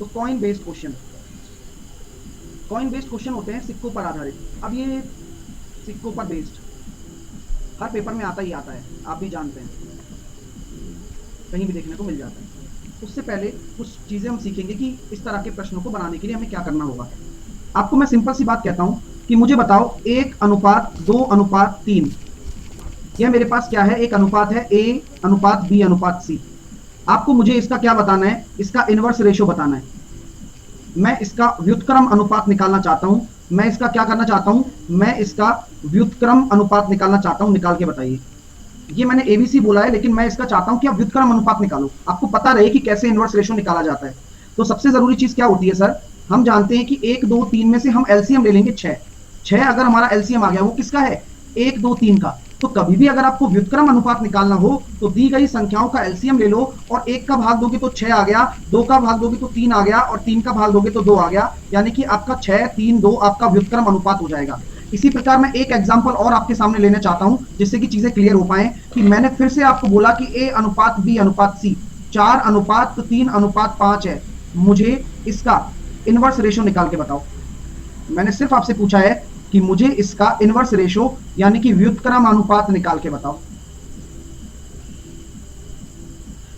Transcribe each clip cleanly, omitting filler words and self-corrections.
तो coin based question, coin based question होते हैं सिक्कों पर आधारित। अब ये सिक्कों पर बेस्ड हर पेपर में आता ही आता है, आप भी जानते हैं, कहीं भी देखने को मिल जाता है। उससे पहले कुछ चीजें हम सीखेंगे कि इस तरह के प्रश्नों को बनाने के लिए हमें क्या करना होगा। आपको मैं सिंपल सी बात कहता हूं कि मुझे बताओ 1:2:3, यह मेरे पास क्या है, एक अनुपात है A:B:C। आपको मुझे इसका क्या बताना है, इसका इनवर्स रेशो बताना है। मैं इसका व्युत्क्रम अनुपात निकालना चाहता हूं, मैं इसका क्या करना चाहता हूं, मैं इसका व्युत्क्रम अनुपात निकालना चाहता हूं। निकाल के बताइए। ये मैंने एबीसी बोला है, लेकिन मैं इसका चाहता हूं कि आप व्युत्क्रम अनुपात निकालो, आपको पता रहे कि कैसे इनवर्स रेशो निकाला जाता है। तो सबसे जरूरी चीज क्या होती है सर, हम जानते हैं कि 1 2 3 में से हम एलसीएम ले लेंगे 6। 6 अगर हमारा एलसीएम आ गया, वो किसका है, 1 2 3 का। तो कभी भी अगर आपको व्युत्क्रम अनुपात निकालना हो तो दी गई संख्याओं का एलसीएम ले लो, और 1 का भाग दोगे तो 6 आ गया, 2 का भाग दोगे तो 3 आ गया, और 3 का भाग दोगे तो 2 आ गया, यानी कि आपका 6 3 2 आपका व्युत्क्रम अनुपात हो जाएगा। इसी प्रकार मैं एक एग्जांपल और आपके सामने लेना चाहता हूं जिससे कि चीजें क्लियर हो पाए, कि मैंने फिर से आपको बोला कि A:B:C 4:3:5 है, मुझे इसका इनवर्स रेशो निकाल के बताओ। मैंने सिर्फ आपसे पूछा है कि मुझे इसका इनवर्स रेशो यानी कि व्युत्क्रम अनुपात निकाल के बताओ।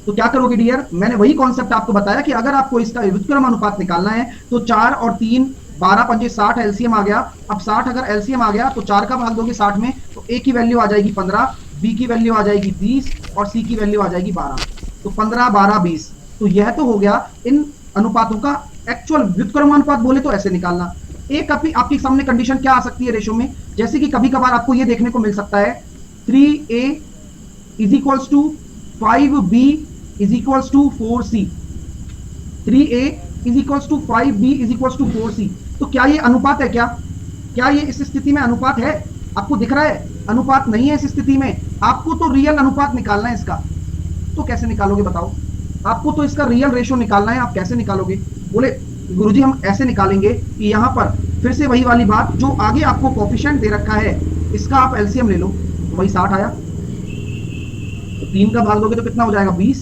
तो क्या करोगे डियर, मैंने वही कॉन्सेप्ट आपको बताया कि अगर आपको इसका व्युत्क्रम अनुपात निकालना है तो 4 और 3 12 पंजे 60 एलसीएम आ गया। अब 60 अगर एलसीएम आ गया तो 4 का भाग दोगे 60 में, तो ए की वैल्यू आ जाएगी 15, बी की वैल्यू आ जाएगी 20 और सी की वैल्यू आ जाएगी 12। तो 15 12 20। तो यह तो हो गया इन अनुपातों का एक्चुअल व्युत्क्रम अनुपात, बोले तो ऐसे निकालना। एक आपके सामने कंडीशन क्या आ सकती है रेशो में, जैसे कि कभी कभार आपको यह देखने को मिल सकता है 3A is equals to 5B is equals to 4C। 3A is equals to 5B is equals to 4C। तो क्या ये अनुपात है, क्या ये इस स्थिति में अनुपात है, आपको दिख रहा है, अनुपात नहीं है इस स्थिति में। आपको तो रियल अनुपात निकालना है इसका। तो कैसे निकालोगे बताओ, आपको तो इसका रियल रेशो निकालना है, आप कैसे निकालोगे। बोले गुरुजी हम ऐसे निकालेंगे कि यहां पर फिर से वही वाली बात, जो आगे आपको कोफिशिएंट दे रखा है इसका आप एलसीएम ले लो, तो वही 60 आया। तो 3 का भाग दोगे तो कितना हो जाएगा 20,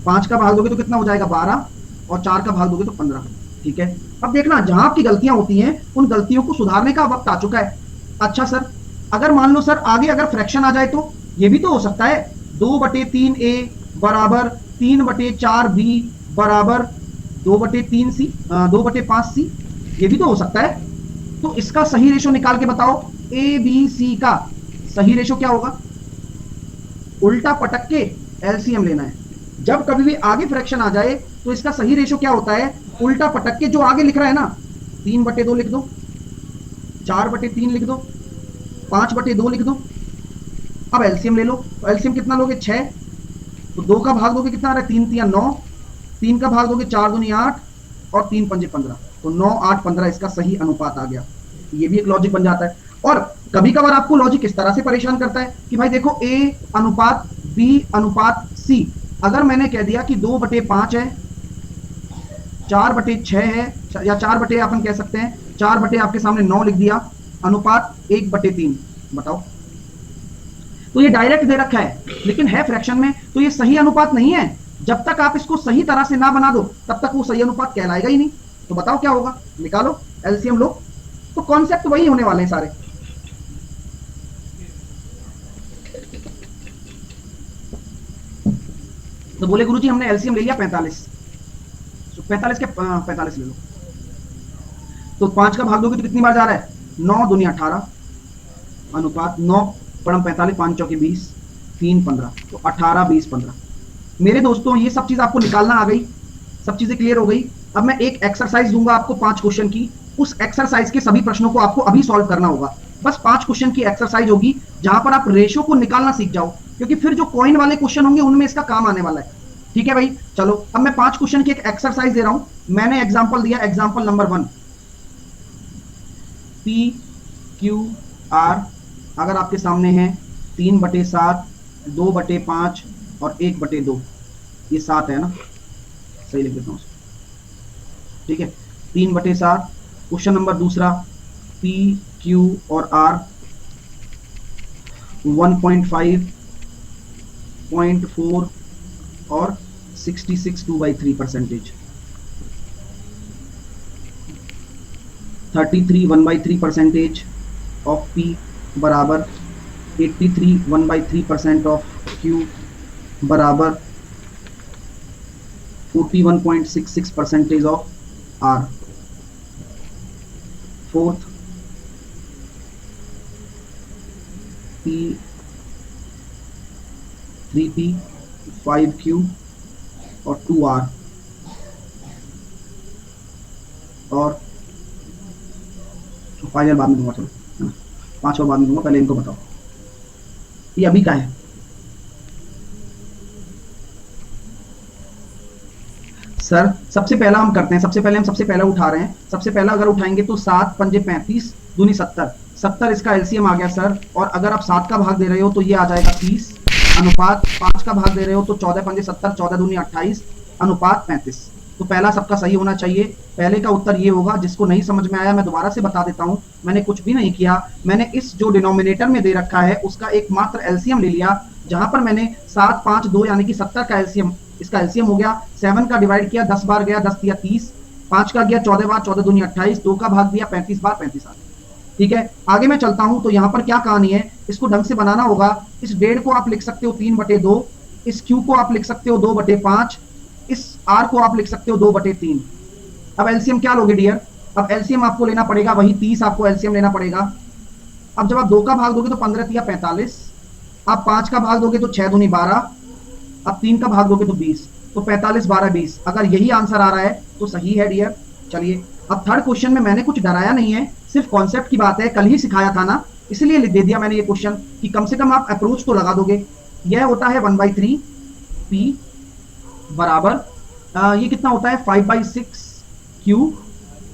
5 का भाग दोगे तो कितना हो जाएगा 12, और 4 का भाग दोगे तो 15। ठीक है, अब देखना जहां आपकी गलतियां होती हैं उन गलतियों को सुधारने का वक्त आ चुका है। अच्छा सर, अगर मान लो सर आगे अगर फ्रैक्शन आ जाए तो ये भी तो हो सकता है, 2/3A बराबर 3/4B बराबर 2/3C 2/5C, ये भी तो हो सकता है। तो इसका सही रेशो निकाल के बताओ, ए बी सी का सही रेशो क्या होगा। उल्टा पटक के एलसीएम लेना है। जब कभी भी आगे फ्रैक्शन आ जाए तो इसका सही रेशो क्या होता है, उल्टा पटक के जो आगे लिख रहा है ना, 3/2 लिख दो, 4/3 लिख दो, 5/2 लिख दो। अब एलसीएम ले लो, तो एलसीएम कितना लोगे 6, तो 2 का भाग दोगे कितना आ रहा है 3 3 9, 3 का भाग दोगे 4 दूनी 8 और 3 पंजे 15, तो 9 8 15 इसका सही अनुपात आ गया। ये भी एक लॉजिक बन जाता है। और कभी कभार आपको लॉजिक इस तरह से परेशान करता है कि भाई देखो A:B:C, अगर मैंने कह दिया कि 2/5 है, 4/6 है, या 4 अपन कह सकते हैं 4 आपके सामने 9 लिख दिया, अनुपात 1/3, बताओ। तो ये डायरेक्ट दे रखा है, लेकिन है फ्रैक्शन में, तो ये सही अनुपात नहीं है। जब तक आप इसको सही तरह से ना बना दो तब तक वो सही अनुपात कहलाएगा ही नहीं। तो बताओ क्या होगा, निकालो एलसीएम लो। तो कॉन्सेप्ट वही होने वाले हैं सारे। तो बोले गुरुजी हमने एलसीएम ले लिया 45, तो 45 के 45 ले लो, तो 5 का भाग दोगे तो कितनी बार जा रहा है, 9 दूनी 18, अनुपात 9 परम 45, 5 चौके 20, 3 15, तो 18 20 15। मेरे दोस्तों ये सब चीज आपको निकालना आ गई, सब चीजें क्लियर हो गई। अब मैं एक एक्सरसाइज दूंगा आपको 5 क्वेश्चन की, उस एक्सरसाइज के सभी प्रश्नों को आपको अभी सॉल्व करना होगा। बस 5 क्वेश्चन की एक्सरसाइज होगी जहां पर आप रेशो को निकालना सीख जाओ, क्योंकि फिर जो कॉइन वाले क्वेश्चन होंगे उनमें इसका काम आने वाला है। ठीक है भाई, चलो अब मैं 5 क्वेश्चन की एक एक्सरसाइज दे रहा हूं। मैंने एग्जाम्पल दिया, एग्जाम्पल नंबर 1, PQR अगर आपके सामने है 3/7, 2/5 और 1/2, ये 7 है ना, सही लिख देता हूं। ठीक है, 3/7। क्वेश्चन नंबर दूसरा, P Q और R 1.5, 0.4 और 66 2/3%। 33 1/3 परसेंटेज ऑफ P बराबर 83 1/3% ऑफ Q बराबर 41.66 percentage of R। Fourth, P 3P 5Q और 2R और फाइनल बाद में दूंगा, चलो है ना, 5 और बाद में दूंगा, पहले इनको बताओ ये अभी का है। सर सबसे पहला हम करते हैं, सबसे पहले उठा रहे हैं, सबसे पहला अगर उठाएंगे तो 7 पंजे 35 दूनी 70, 70 इसका एलसीएम आ गया सर। और अगर आप 7 का भाग दे रहे हो तो ये आ जाएगा 30 अनुपात 5 का भाग दे रहे हो तो 14 पंजे 70, 14 दूनी 28 अनुपात 35। तो पहला सबका सही होना चाहिए। पहले का उत्तर ये होगा। जिसको नहीं समझ में आया मैं दोबारा से बता देता हूं, मैंने कुछ भी नहीं किया, मैंने इस जो डिनोमिनेटर में दे रखा है उसका एकमात्र एलसीएम ले लिया, जहां पर मैंने 7 5 2 यानी कि 70 का एलसीएम, इसका एलसीएम हो गया, 7 का डिवाइड किया 10 बार गया 10 दिया 30, 5 का गया 14 बार 14 दूनी 28, 2 का भाग दिया 35 बार 35 आ गया। ठीक है, आगे मैं चलता हूं तो यहां पर क्या कहानी है, इसको ढंग से बनाना होगा। इस 1.5 को आप लिख सकते हो 3/2, इस क्यू को आप लिख सकते हो 2/5, इस आर को आप लिख सकते हो 2/3। अब एलसीएम क्या लोगे डियर? अब एलसीएम आपको लेना पड़ेगा वही 30, आपको एलसीएम लेना पड़ेगा। अब जब आप 2 का भाग दोगे तो 15 तिया 45, आप 5 का भाग दोगे तो 6 दूनी 12, अब 3 का भाग दोगे तो 20, तो 45 12 20। अगर यही आंसर आ रहा है तो सही है डियर। चलिए अब थर्ड क्वेश्चन में मैंने कुछ डराया नहीं है, सिर्फ कॉन्सेप्ट की बात है, कल ही सिखाया था ना, इसलिए दे दिया मैंने ये क्वेश्चन कि कम से कम आप अप्रोच तो लगा दोगे। यह होता है 1/3 P बराबर ये कितना होता है 5/6 Q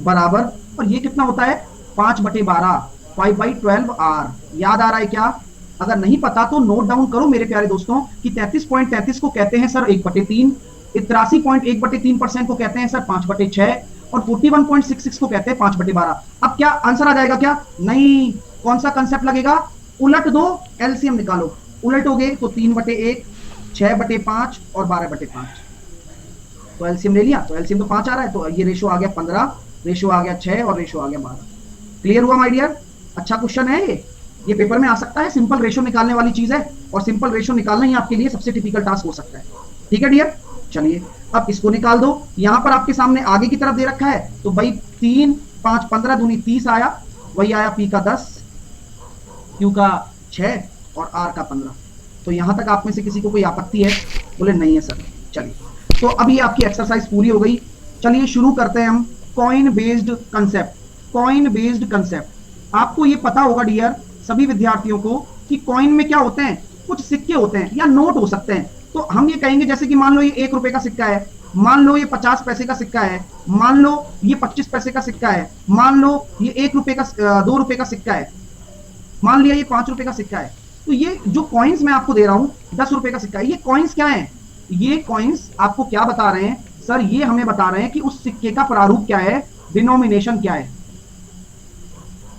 बराबर, और ये कितना होता है 5/12 5/12 R। याद आ रहा है क्या? अगर नहीं पता तो नोट डाउन करो मेरे प्यारे दोस्तों कि 33.33 को कहते हैं सर 1/3, 83.1/3% को कहते हैं सर 5/6 और 41.66 को कहते हैं 5/12। अब क्या आंसर आ जाएगा क्या? नहीं, कौन सा कंसेप्ट लगेगा? उलट दो, एलसीएम निकालो। उलटोगे तो 3/1, 6/5 और 12/5। तो एलसीएम ले लिया, तो एलसीएम तो 5 आ रहा है, तो ये रेशो आ गया 15, रेशो आ गया 6 और रेशो आ गया 12। क्लियर हुआ माय डियर? अच्छा क्वेश्चन है ये पेपर में आ सकता है, सिंपल रेशो निकालने वाली चीज है, और सिंपल रेशो निकालना ही आपके लिए सबसे टिपिकल टास्क हो सकता है। ठीक है डियर, चलिए अब इसको निकाल दो। यहां पर आपके सामने आगे की तरफ दे रखा है, तो भाई 3 5 15 दूनी 30 आया, वही आया P का 10, Q का 6 और R का 15। तो यहां तक आप में से किसी को कोई आपत्ति है? बोले नहीं है सर। चलिए, तो अब ये आपकी एक्सरसाइज पूरी हो गई। चलिए शुरू करते हैं हम coin based concept. Coin based concept आपको ये पता होगा डियर सभी विद्यार्थियों को कि कॉइन में क्या होते हैं, कुछ सिक्के होते हैं या नोट हो सकते हैं। तो हम ये कहेंगे जैसे कि मान लो ये 1 रुपए का सिक्का है, मान लो ये 50 पैसे का सिक्का है, मान लो ये 25 पैसे का सिक्का है, मान लो ये 1 रुपए का 2 रुपए का सिक्का है, मान लिया ये 5 रुपए का सिक्का है। तो ये जो कॉइन्स मैं आपको दे रहा हूं 10 रुपए का सिक्का है, ये कॉइन्स क्या है? ये कॉइन्स आपको क्या बता रहे हैं सर? ये हमें बता रहे हैं कि उस सिक्के का प्रारूप क्या है, डिनोमिनेशन क्या है।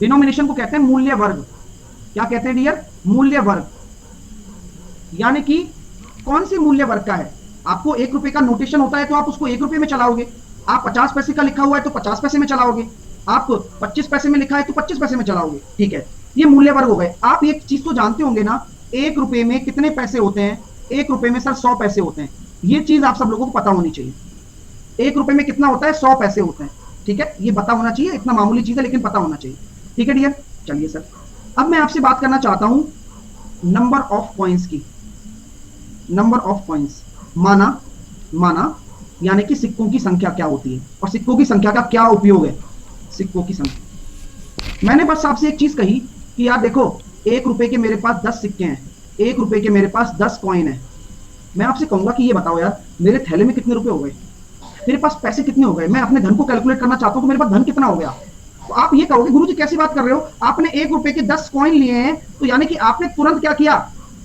डिनोमिनेशन को कहते हैं मूल्य वर्ग। क्या कहते हैं डियर? मूल्य वर्ग। यानी कि कौन सी मूल्य वर्ग का है? आपको 1 रुपए का नोटेशन होता है तो आप उसको 1 रुपए में चलाओगे, आप 50 पैसे का लिखा हुआ है तो 50 पैसे में चलाओगे, आप 25 पैसे में लिखा है तो 25 पैसे में चलाओगे। ठीक है, ये मूल्य वर्ग हो गए। आप एक चीज तो जानते होंगे ना, 1 रुपए में कितने पैसे होते हैं? 1 रुपए में सर 100 पैसे होते हैं। ये चीज आप सब लोगों को पता होनी चाहिए। 1 रुपए में कितना होता है? 100 पैसे होते हैं। ठीक है, ये पता होना चाहिए, इतना मामूली चीज है लेकिन पता होना चाहिए। ठीक है डियर, चलिए सर अब मैं आपसे बात करना चाहता हूं नंबर ऑफ कॉइन्स की। नंबर ऑफ कॉइन्स माना यानी कि सिक्कों की संख्या क्या होती है और सिक्कों की संख्या का क्या उपयोग है। सिक्कों की संख्या, मैंने बस आपसे एक चीज कही कि यार देखो 1 रुपए के मेरे पास 10 सिक्के हैं, 1 रुपए के मेरे पास 10 कॉइन है। मैं आपसे कहूंगा कि ये बताओ यार मेरे थैले में कितने रुपए हो गए, मेरे पास पैसे कितने हो गए। मैं अपने धन को कैलकुलेट करना चाहता हूं कि मेरे पास धन कितना हो गया। तो आप ये कहोगे गुरुजी कैसी बात कर रहे हो, आपने 1 रुपए के 10 कॉइन लिए हैं, तो यानी कि आपने तुरंत क्या किया,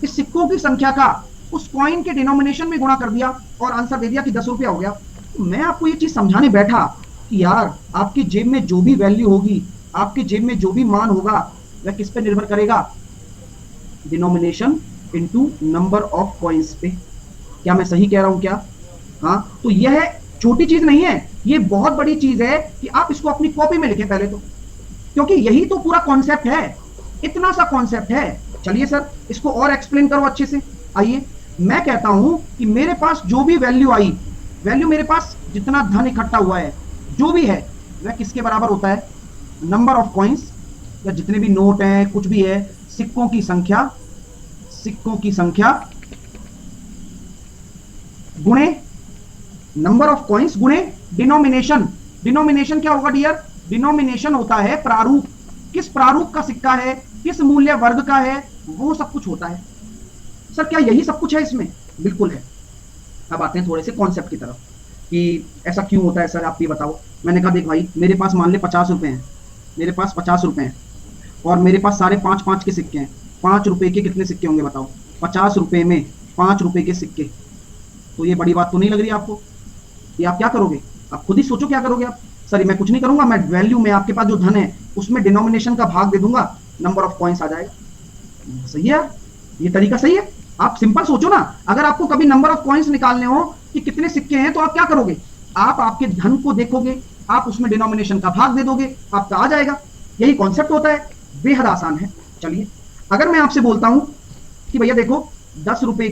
इस सिक्कों की संख्या का उस कॉइन के डिनोमिनेशन में गुणा कर दिया और आंसर दे दिया कि 10 रुपया हो गया। तो मैं आपको ये चीज समझाने बैठा कि यार आपकी जेब में जो भी वैल्यू होगी, आपकी जेब में जो भी मान होगा, वह किस पे निर्भर करेगा? Denomination into number of coins पे। क्या मैं सही कह रहा हूं क्या? हाँ, तो यह छोटी चीज नहीं है, ये बहुत बड़ी चीज है कि आप इसको अपनी कॉपी में लिखें। पहले तो क्योंकि यही तो पूरा कॉन्सेप्ट है, इतना सा कॉन्सेप्ट है। चलिए सर इसको और एक्सप्लेन करो अच्छे से। आइए मैं कहता हूं कि मेरे पास जो भी वैल्यू आई, वैल्यू मेरे पास जितना धन इकट्ठा हुआ है जो भी है वह किसके बराबर होता है? नंबर ऑफ कॉइन्स, या जितने भी नोट हैं कुछ भी है, सिक्कों की संख्या, सिक्कों की संख्या गुणे नंबर ऑफ कॉइन्स गुणे डिनोमिनेशन। डिनोमिनेशन क्या होगा डियर? डिनोमिनेशन होता है प्रारूप, किस प्रारूप का सिक्का है, किस मूल्य वर्ग का है, वो सब कुछ होता है। सर क्या यही सब कुछ है इसमें? बिल्कुल है। अब आते हैं थोड़े से कॉन्सेप्ट की तरफ कि ऐसा क्यों होता है सर, आप ये बताओ। मैंने कहा देख भाई मेरे पास मान ले 50 रुपए हैं, मेरे पास 50 रुपए हैं और मेरे पास सारे 5-5 के सिक्के हैं। 5 रुपए के कितने सिक्के होंगे बताओ? 50 रुपए में 5 रुपए के सिक्के, तो ये बड़ी बात तो नहीं लग रही आपको? ये आप क्या करोगे? आप खुद ही सोचो क्या करोगे आप। सर मैं कुछ नहीं करूंगा, मैं वैल्यू में आपके पास जो धन है उसमें डिनोमिनेशन का भाग दे दूंगा, नंबर ऑफ कॉइन्स आ जाएगा। सही है यार, ये तरीका सही है। आप सिंपल सोचो ना, अगर आपको कभी नंबर ऑफ कॉइन्स निकालने हो कि कितने सिक्के हैं तो आप क्या करोगे? आप आपके धन को देखोगे, आप उसमें डिनोमिनेशन का भाग दे दोगे, आपका आ जाएगा। यही कॉन्सेप्ट होता है, बेहद आसान है। चलिए अगर मैं आपसे बोलता हूं कि भैया देखो 10 रुपए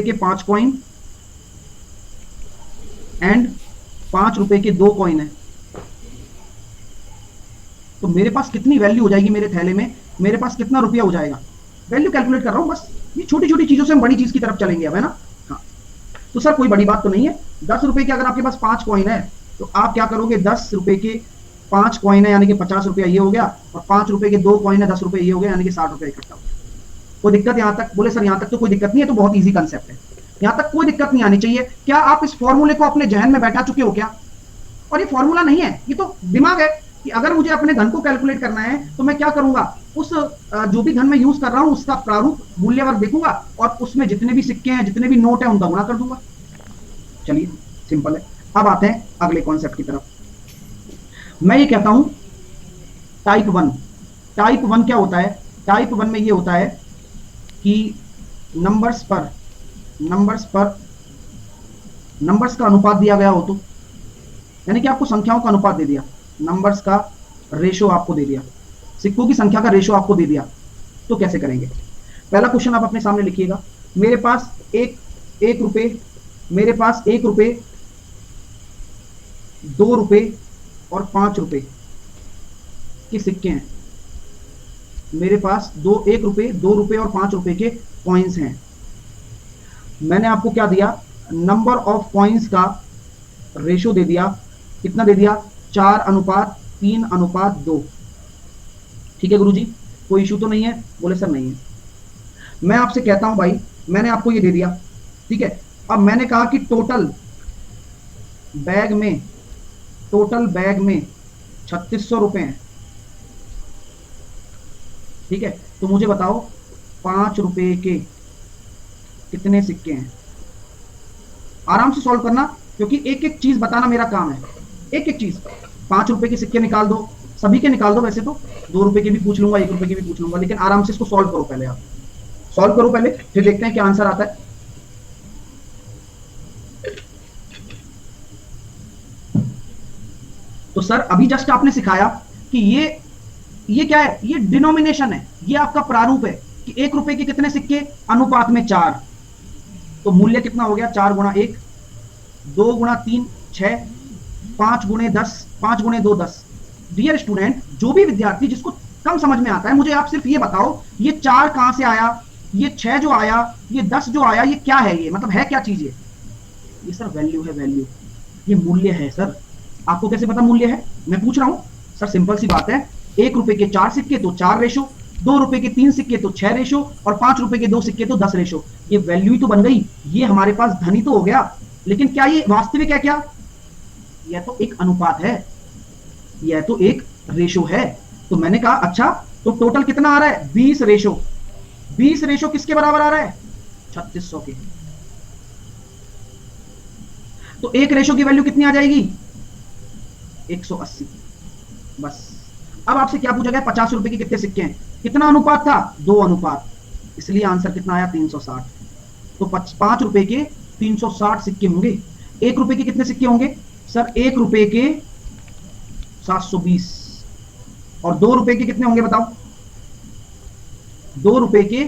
के 5 कॉइन एंड 5 रुपए के 2 कॉइन है, तो मेरे पास कितनी वैल्यू हो जाएगी मेरे थैले में, मेरे पास कितना रुपया हो जाएगा? वैल्यू कैलकुलेट कर रहा हूं बस। ये छोटी छोटी चीजों से हम बड़ी चीज की तरफ चलेंगे अब, है ना? हाँ तो सर कोई बड़ी बात तो नहीं है। 10 रुपए के अगर आपके पास 5 कॉइन है तो आप क्या करोगे? 10 रुपए के 5 कॉइन है यानी कि 50 रुपया ये हो गया, और 5 रुपए के 2 कॉइन है 10 रुपए ये हो गया, यानी कि 60 रुपया इकट्ठा हो गया। कोई दिक्कत यहां तक? बोले सर यहां तक तो कोई दिक्कत नहीं है, तो बहुत ईजी कंसेप्ट है, यहां तक कोई दिक्कत नहीं आनी चाहिए। क्या आप इस फॉर्मूले को अपने जहन में बैठा चुके हो क्या? और ये फॉर्मूला नहीं है, ये तो दिमाग है कि अगर मुझे अपने धन को कैलकुलेट करना है तो मैं क्या करूंगा? उस जो भी धन मैं यूज कर रहा हूं उसका प्रारूप मूल्य वर्ग देखूंगा और उसमें जितने भी सिक्के हैं जितने भी नोट हैं उनका गुणा कर दूंगा। चलिए सिंपल है। अब आते हैं अगले कॉन्सेप्ट की तरफ। मैं ये कहता हूं टाइप 1। टाइप 1 क्या होता है? टाइप 1 में ये होता है कि नंबर्स का अनुपात दिया गया हो, तो यानी कि आपको संख्याओं का अनुपात दे दिया, नंबर्स का रेशो आपको दे दिया, सिक्कों की संख्या का रेशो आपको दे दिया, तो कैसे करेंगे? पहला क्वेश्चन आप अपने सामने लिखिएगा। मेरे पास एक रुपए, मेरे पास 1 रुपए, 2 रुपए और 5 रुपए के सिक्के हैं। मेरे पास 1 रुपए, 2 रुपए और 5 रुपए के कॉइन्स हैं। मैंने आपको क्या दिया? नंबर ऑफ कॉइन्स का रेशो दे दिया। कितना दे दिया? 4:3:2। ठीक है गुरुजी, कोई इशू तो नहीं है? बोले सर नहीं है। मैं आपसे कहता हूं भाई, मैंने आपको ये दे दिया, ठीक है। अब मैंने कहा कि टोटल बैग में 3600 रुपए हैं, ठीक है। तो मुझे बताओ 5 रुपए के कितने सिक्के हैं? आराम से सॉल्व करना, क्योंकि एक एक चीज बताना मेरा काम है, एक एक चीज। 5 रुपए के सिक्के निकाल दो, सभी के निकाल दो, वैसे तो 2 रुपए के भी पूछ लूंगा, 1 रुपए के भी पूछ लूंगा, लेकिन आराम से इसको सॉल्व करो पहले। आप सॉल्व करो पहले, फिर देखते हैं क्या आंसर आता है। तो सर अभी जस्ट आपने सिखाया कि ये क्या है? ये डिनोमिनेशन है, ये आपका प्रारूप है कि 1 रुपए के कितने सिक्के अनुपात में 4, तो मूल्य कितना हो गया? 4 गुणा 1, 2 गुणा 3 6, 5 गुणे 10, 5 गुणे 2 10। डियर स्टूडेंट, जो भी विद्यार्थी जिसको कम समझ में आता है, मुझे आप सिर्फ ये बताओ, ये 4 कहां से आया, ये 6 जो आया, ये 10 जो आया, ये क्या है? ये मतलब है क्या चीज? ये सर वैल्यू है, वैल्यू, ये मूल्य है। सर आपको कैसे पता मूल्य है? मैं पूछ रहा हूं सर, सिंपल सी बात है। 1 रुपए के 4 सिक्के तो 4 रेशो, 2 रुपए के 3 सिक्के तो 6 रेशो, और 5 रुपए के 2 सिक्के तो 10 रेशो। ये वैल्यू ही तो बन गई, ये हमारे पास धन ही तो हो गया। लेकिन क्या ये वास्तविक है? क्या यह तो एक अनुपात है, यह तो एक रेशो है। तो मैंने कहा अच्छा, तो टोटल कितना आ रहा है? 20 रेशो। 20 रेशो किसके बराबर आ रहा है? 3600 के। तो एक रेशो की वैल्यू कितनी आ जाएगी? 180। बस। अब आपसे क्या पूछा गया? 50 रुपए के कितने सिक्के हैं? कितना अनुपात था? 2 अनुपात, इसलिए आंसर कितना आया? 360। तो 5 रुपए के 360 सिक्के होंगे। 1 रुपए के कितने सिक्के होंगे? सर 1 रुपए के 720। और 2 रुपए के कितने होंगे बताओ? 2 रुपए के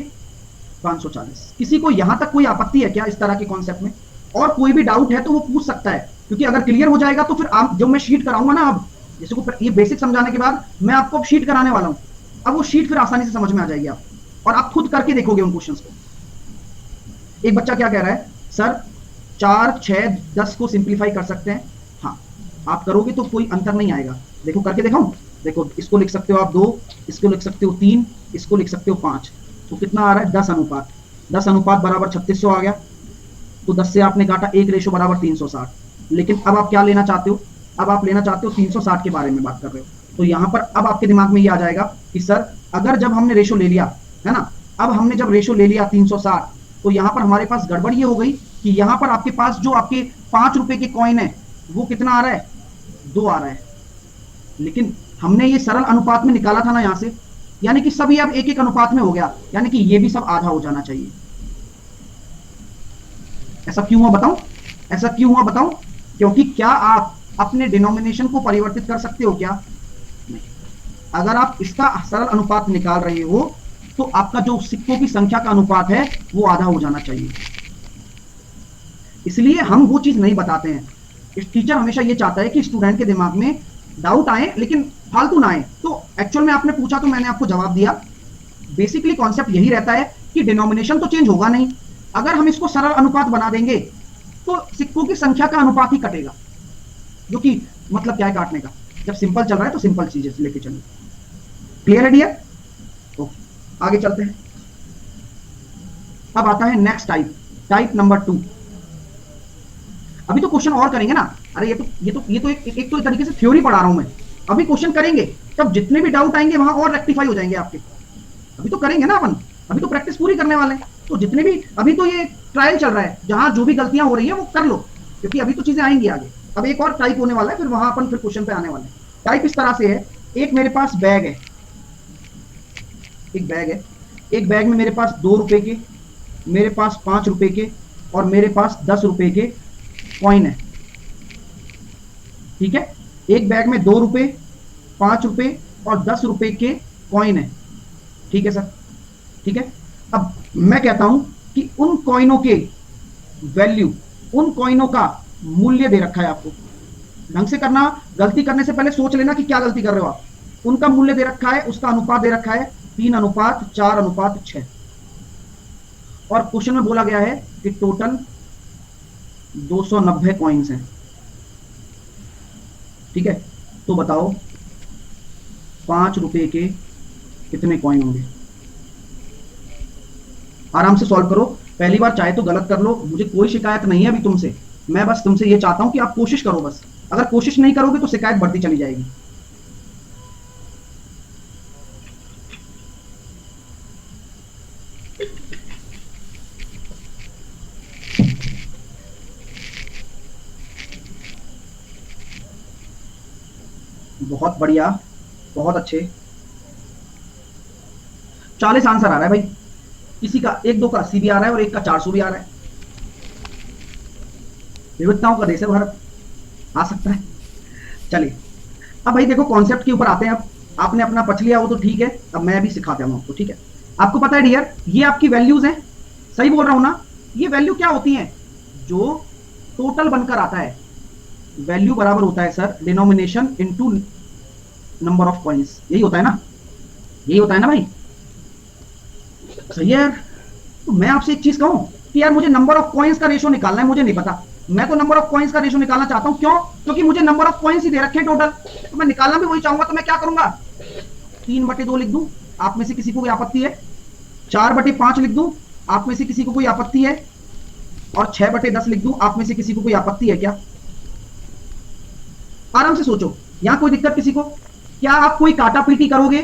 540। किसी को यहां तक कोई आपत्ति है क्या इस तरह के कॉन्सेप्ट में? और कोई भी डाउट है तो वो पूछ सकता है, क्योंकि अगर क्लियर हो जाएगा तो फिर आप जब मैं शीट कराऊंगा ना, अब जैसे को ये बेसिक समझाने के बाद मैं आपको अब शीट कराने वाला हूं, अब वो शीट फिर आसानी से समझ में आ जाएगी आप, और आप खुद करके देखोगे उन क्वेश्चंस को। एक बच्चा क्या कह रहा है, सर 4, 6, 10 को सिंप्लीफाई कर सकते हैं? हाँ, आप करोगे तो कोई अंतर नहीं आएगा। देखो करके दिखाऊं? देखो इसको लिख सकते हो आप 2, इसको लिख सकते हो 3, इसको लिख सकते हो 5, तो कितना आ रहा है? 10 अनुपात। 10 अनुपात बराबर 3600 आ गया। तो 10 से आपने काटा 1 रेशो बराबर 360। लेकिन अब आप क्या लेना चाहते हो? अब आप लेना चाहते हो 360 के बारे में बात कर रहे हो। तो यहां पर अब आपके दिमाग में ये आ जाएगा कि सर अगर जब हमने रेशो ले लिया है ना, अब हमने जब रेशो ले लिया 360, तो यहां पर हमारे पास गड़बड़ ये हो गई कि यहां पर आपके पास जो आपके 5 रुपए के कॉइन है वो कितना आ रहा है? 2 आ रहा है। लेकिन हमने ये सरल अनुपात में निकाला था ना यहां से, यानी कि सब ये अब एक एक अनुपात में हो गया, यानी कि ये भी सब आधा हो जाना चाहिए। ऐसा क्यों हुआ बताऊं? ऐसा क्यों हुआ बताऊं? क्योंकि क्या आप अपने डिनोमिनेशन को परिवर्तित कर सकते हो क्या? नहीं। अगर आप इसका सरल अनुपात निकाल रहे हो तो आपका जो सिक्कों की संख्या का अनुपात है वो आधा हो जाना चाहिए। इसलिए हम वो चीज नहीं बताते हैं। टीचर हमेशा ये चाहता है कि स्टूडेंट के दिमाग में डाउट आए लेकिन फालतू ना आए। तो एक्चुअल में आपने पूछा तो मैंने आपको जवाब दिया। बेसिकली कॉन्सेप्ट यही रहता है कि डिनोमिनेशन तो चेंज होगा नहीं, अगर हम इसको सरल अनुपात बना देंगे तो सिक्कों की संख्या का अनुपात ही कटेगा, जो कि मतलब क्या है काटने का? जब सिंपल चल रहा है तो सिंपल चीजें लेके चलिए। क्लियर है डियर? ओके, आगे चलते हैं। अब आता है नेक्स्ट टाइप, टाइप नंबर 2। अभी तो क्वेश्चन और करेंगे ना। अरे ये तो एक तो तरीके से थ्योरी पढ़ा रहा हूं मैं, अभी क्वेश्चन करेंगे, तब जितने भी डाउट आएंगे वहां और रेक्टिफाई हो जाएंगे आपके। अभी तो करेंगे ना अपन, अभी तो प्रैक्टिस पूरी करने वाले हैं। तो जितने भी अभी तो ये ट्रायल चल रहा है, जहां जो भी गलतियां हो रही है वो कर लो, क्योंकि अभी तो चीजें आएंगी आगे। अब एक और टाइप होने वाला है, फिर वहां अपन फिर क्वेश्चन पे आने वाले हैं। टाइप इस तरह से है, एक मेरे पास बैग है, एक बैग है, एक बैग में मेरे पास 2 रुपए के, मेरे पास 5 रुपए के और मेरे पास 10 रुपए के कॉइन है। ठीक है, एक बैग में 2 रुपए, 5 रुपए और 10 रुपए के कॉइन है। ठीक है सर, ठीक है। अब मैं कहता हूं कि उन कॉइनों के वैल्यू, उन कॉइनों का मूल्य दे रखा है आपको। ढंग से करना, गलती करने से पहले सोच लेना कि क्या गलती कर रहे हो आप। उनका मूल्य दे रखा है, उसका अनुपात दे रखा है 3:4:6। और क्वेश्चन में बोला गया है कि टोटल 290 कॉइन्स हैं। ठीक है, तो बताओ 5 रुपए के कितने कॉइन होंगे? आराम से सॉल्व करो। पहली बार चाहे तो गलत कर लो, मुझे कोई शिकायत नहीं है अभी तुमसे। मैं बस तुमसे ये चाहता हूं कि आप कोशिश करो बस। अगर कोशिश नहीं करोगे तो शिकायत बढ़ती चली जाएगी। बहुत बढ़िया, बहुत अच्छे। 40 आंसर आ रहा है भाई। किसी का 1-2 का 80 भी आ रहा है और एक का 400 भी आ रहा है। विविधताओं का देश है भारत, आ सकता है। चलिए अब भाई देखो कॉन्सेप्ट के ऊपर आते हैं। अब आपने अपना पढ़ लिया वो तो ठीक है, अब मैं भी सिखाता हूं आपको। ठीक है, आपको पता है डियर, ये आपकी वैल्यूज हैं, सही बोल रहा हूं ना? ये वैल्यू क्या होती है? जो टोटल बनकर आता है। वैल्यू बराबर होता है sir denomination into number of coins, यही होता है ना? यही होता है ना भाई? सही है यार। तो मैं आपसे एक चीज कहूं कि यार मुझे नंबर ऑफ कॉइन्स का रेशो निकालना है, मुझे नहीं पता। मैं तो नंबर ऑफ कॉइन्स का रेशो निकालना चाहता हूं। क्यों? क्योंकि मुझे नंबर ऑफ कॉइन्स ही दे रखे हैं टोटल, तो मैं निकालना भी वही चाहूंगा। तो मैं क्या करूंगा? 3/2 लिख दूं, आप में से किसी को कोई आपत्ति है? 4/5 लिख दूं, आप में से किसी को कोई आपत्ति है? और 6/10 लिख दूं, आप में से किसी को कोई आपत्ति है क्या? आराम से सोचो, यहां कोई दिक्कत किसी को? क्या आप कोई काटा पीटी करोगे?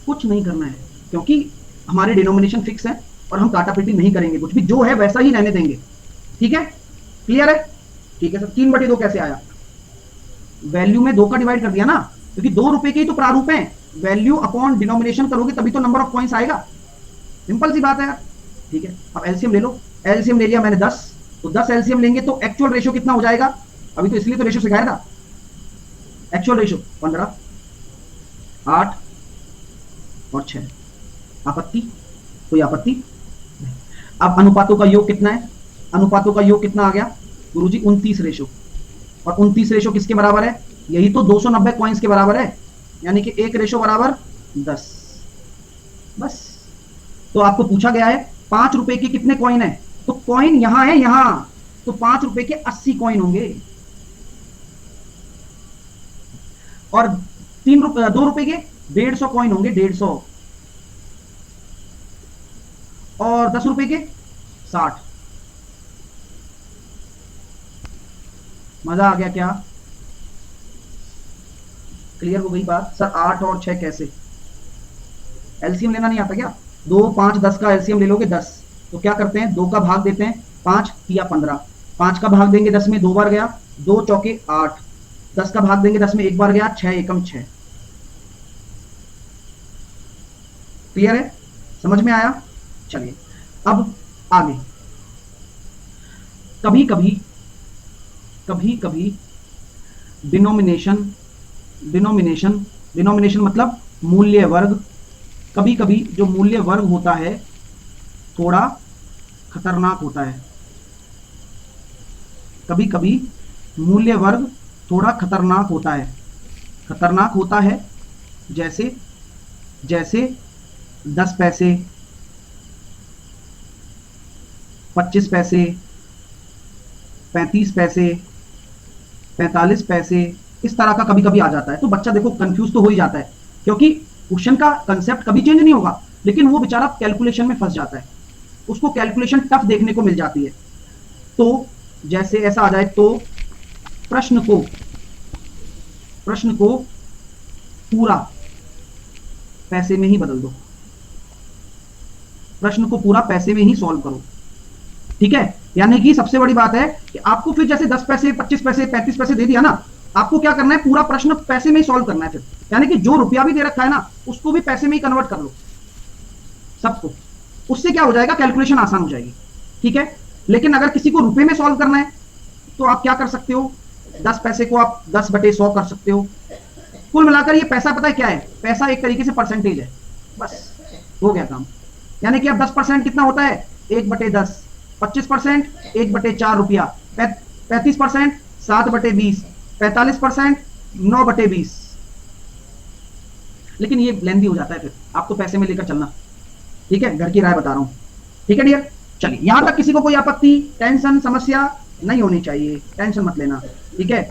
कुछ नहीं करना है, क्योंकि हमारे डिनोमिनेशन फिक्स है और हम काटा पीटी नहीं करेंगे, कुछ भी जो है वैसा ही रहने देंगे। ठीक है, क्लियर है? ठीक है सर। 3/2 कैसे आया? वैल्यू में 2 का डिवाइड कर दिया ना, क्योंकि 2 रुपए के ही तो प्रारूप है। वैल्यू अपॉन डिनोमिनेशन करोगे तभी तो नंबर ऑफ कॉइन्स आएगा। सिंपल सी बात है यार। ठीक है, अब एलसीएम ले लो। एलसीएम ले लिया मैंने 10, तो 10 एलसीएम लेंगे तो एक्चुअल रेशियो कितना हो जाएगा? अभी तो इसलिए तो रेशियो सिखाया था। एक्चुअल रेशियो 15, 8, और 6। आपत्ति? कोई आपत्ति? अब अनुपातों का योग कितना है? अनुपातों का योग कितना आ गया गुरुजी? 29 रेशो। और 29 रेशो किसके बराबर है? यही तो 290 कॉइन्स के बराबर है, यानी कि 1 रेशो बराबर 10। बस। तो आपको पूछा गया है 5 रुपए के कितने कॉइन है, तो कॉइन यहां है, यहां, तो 5 रुपए के 80 कॉइन होंगे। और 2 रुपए के 150 कॉइन होंगे, 150। और 10 रुपए के 60। मजा आ गया क्या? क्लियर हो गई बात? सर 8 और 6 कैसे? एलसीएम लेना नहीं आता क्या? 2, 5, 10 का एलसीएम ले लोगे 10, तो क्या करते हैं 2 का भाग देते हैं, 5 या 15। 5 का भाग देंगे 10 में 2 बार गया, 2 चौके 8। 10 का भाग देंगे 10 में 1 बार गया, 6 एकम 6। क्लियर है? समझ में आया? चलिए अब आगे। कभी कभी कभी कभी डिनोमिनेशन डिनोमिनेशन डिनोमिनेशन मतलब मूल्य वर्ग, कभी कभी जो मूल्य वर्ग होता है थोड़ा खतरनाक होता है। कभी कभी मूल्य वर्ग थोड़ा खतरनाक होता है। खतरनाक होता है जैसे जैसे 10 पैसे, 25 पैसे, 35 पैसे, 45 पैसे, इस तरह का कभी कभी आ जाता है। तो बच्चा देखो कंफ्यूज तो हो ही जाता है, क्योंकि क्वेश्चन का कंसेप्ट कभी चेंज नहीं होगा, लेकिन वो बेचारा कैलकुलेशन में फंस जाता है, उसको कैलकुलेशन टफ देखने को मिल जाती है। तो जैसे ऐसा आ जाए तो प्रश्न को पूरा पैसे में ही बदल दो, प्रश्न को पूरा पैसे में ही सॉल्व करो। ठीक है? यानी कि सबसे बड़ी बात है कि आपको फिर जैसे 10 पैसे, 25 पैसे, 35 पैसे दे दिया ना, आपको क्या करना है, पूरा प्रश्न पैसे में ही सॉल्व करना है फिर। यानी कि जो रुपया भी दे रखा है ना, उसको भी पैसे में ही कन्वर्ट कर लो सबको। उससे क्या हो जाएगा, कैलकुलेशन आसान हो जाएगी। ठीक है? लेकिन अगर किसी को रुपए में सॉल्व करना है तो आप क्या कर सकते हो, 10 पैसे को आप 10/100 कर सकते हो। कुल मिलाकर ये पैसा पता है क्या है? पैसा एक तरीके से परसेंटेज है। बस हो गया काम। यानी कि अब 10% कितना होता है, 1/10। 25% 1/4 रुपया। 35% 7/20। 45% 9/20। लेकिन ये लेंदी हो जाता है, फिर आपको पैसे में लेकर चलना। ठीक है? घर की राय बता रहा हूं। ठीक है डियर? चलिए, यहां तक किसी को कोई आपत्ति, टेंशन, समस्या नहीं होनी चाहिए, टेंशन मत लेना। ठीक है?